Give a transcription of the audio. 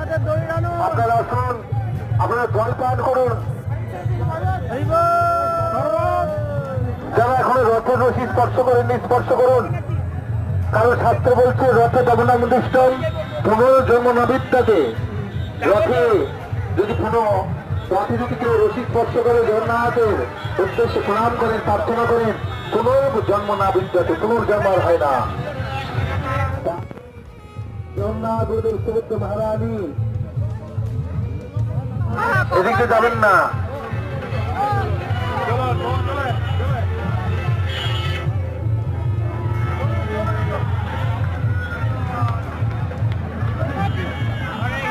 আপনারা আসুন, আপনারা জল পান করুন। যারা এখনো রথের রশি স্পর্শ করেননি স্পর্শ করুন, কারণ শাস্ত্র বলছে রথে জগন্নাথ পুনর্জন্ম নবিদ্যাতে। রথে যদি রথে যদি কেউ রশি স্পর্শ করে জগন্নাথের উদ্দেশ্যে প্রণাম করেন, প্রার্থনা করেন, পুনর্জন্ম না বিদ্যাতে, পুনর্জন্ম আর হয় না। জগন্নাথ গুরুদেব সুভদ্রা মহারানী এদিকে যাবেন না।